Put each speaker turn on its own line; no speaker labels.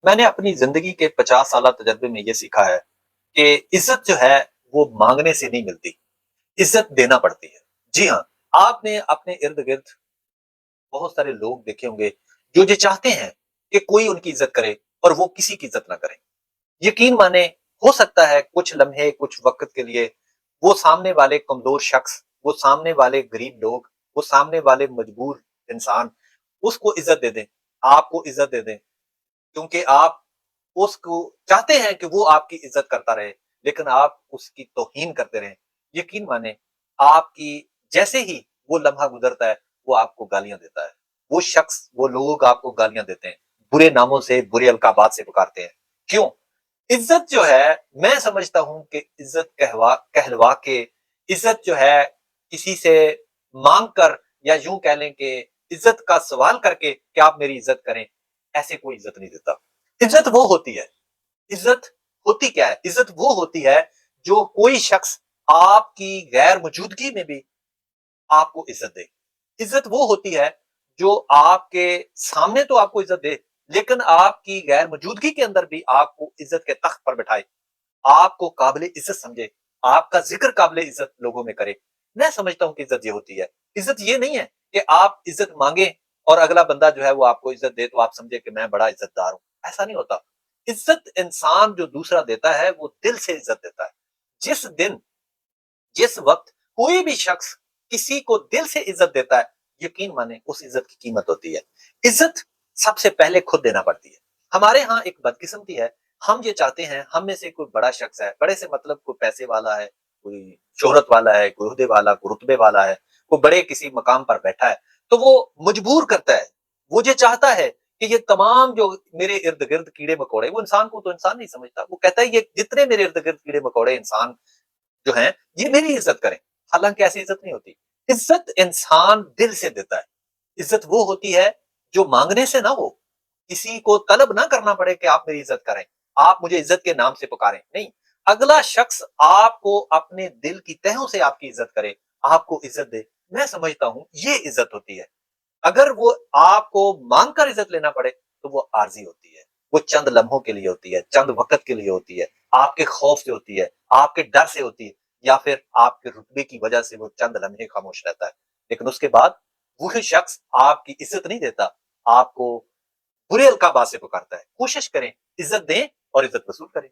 मैंने अपनी ज़िंदगी के 50 साला तजुर्बे में ये सीखा है कि इज़्ज़त जो है वो माँगने से नहीं मिलती, इज़्ज़त देना पड़ती है। जी हाँ, आपने अपने इर्द-गिर्द बहुत सारे लोग देखे होंगे जो ये चाहते हैं कि कोई उनकी इज़्ज़त करे और वो किसी की इज़्ज़त ना करें। यकीन माने हो सकता है कुछ लम्हे, कुछ वक़्त के लिए वो सामने वाले कमज़ोर शख़्स, वो सामने वाले गरीब लोग, वो सामने वाले मजबूर इंसान उसको इज़्ज़त दे दें, आपको इज़्ज़त दे दें। क्योंकि आप उसको चाहते हैं कि वो आपकी इज़्ज़त करता रहे, लेकिन आप उसकी तौहीन करते रहें। यकीन माने आपकी जैसे ही वो लम्हा गुज़रता है, वो आपको गालियाँ देता है। वो शख़्स, वो लोग आपको गालियाँ देते हैं, बुरे नामों से, बुरे अल्काबात से पुकारते हैं। क्यों? इज़्ज़त जो है, मैं समझता हूँ कि इज़्ज़त कहलवा के, इज़्ज़त जो है किसी से माँग कर या यूँ कह लें कि इज़्ज़त का सवाल करके कि आप मेरी इज़्ज़त करें, ऐसे कोई इज़्ज़त नहीं देता। इज़्ज़त वो होती है, इज़्ज़त होती क्या है? इज़्ज़त वो होती है जो कोई शख़्स आपकी गैर मौजूदगी में भी आपको इज़्ज़त दे। इज़्ज़त वो होती है जो आपके सामने तो आपको इज़्ज़त दे, लेकिन आपकी गैर मौजूदगी के अंदर भी आपको इज़्ज़त के तख्त पर बिठाए, आपको काबिल इज़्ज़त समझे, आपका ज़िक्र काबिल इज़्ज़त लोगों में करे। मैं समझता हूँ कि इज़्ज़त ये होती है। इज़्ज़त ये नहीं है कि आप इज़्ज़त माँगे और अगला बंदा जो है वो आपको इज़्ज़त दे तो आप समझे कि मैं बड़ा इज़्ज़तदार हूँ, ऐसा नहीं होता। इज़्ज़त इंसान जो दूसरा देता है वो दिल से इज़्ज़त देता है। जिस दिन, जिस वक़्त कोई भी शख़्स किसी को दिल से इज़्ज़त देता है, यकीन माने उस इज़्ज़त की कीमत होती है। इज़्ज़त सबसे पहले खुद देना पड़ती है। हमारे यहाँ एक बदकिस्मती है, हम ये चाहते हैं हम में से कोई बड़ा शख़्स है, बड़े से मतलब कोई पैसे वाला है, कोई शोहरत वाला है, कोई ओहदे वाला, कोई रुतबे वाला है, कोई बड़े किसी मकाम पर बैठा है, तो वो मजबूर करता है। वो ये चाहता है कि ये तमाम जो मेरे इर्द-गिर्द कीड़े-मकोड़े, वो इंसान को तो इंसान नहीं समझता। वो कहता है ये जितने मेरे इर्द-गिर्द कीड़े-मकोड़े इंसान जो हैं, ये मेरी इज़्ज़त करें। हालाँकि ऐसी इज़्ज़त नहीं होती। इज़्ज़त इंसान दिल से देता है। इज़्ज़त वो होती है जो माँगने से ना हो। किसी को तलब ना करना पड़े कि आप मेरी इज़्ज़त करें। आप मुझे इज़्ज़त के नाम से पुकारें, नहीं। अगला शख़्स आपको अपने दिल की तहों से आपकी इज़्ज़त करे, आपको इज़्ज़त दे। मैं समझता हूँ ये इज़्ज़त होती है। अगर वो आपको माँग कर इज़्ज़त लेना पड़े, तो वो आर्ज़ी होती है। वो चंद लम्हों के लिए होती है, चंद वक़्त के लिए होती है, आपके खौफ से होती है, आपके डर से होती है या फिर आपके रुतबे की वजह से वो चंद लम्हे खामोश रहता है। लेकिन उसके बाद वही शख़्स आपकी इज़्ज़त नहीं देता, आपको बुरे अल्काबात से पुकारता है। कोशिश करें, इज़्ज़त दें और इज़्ज़त वसूल करें।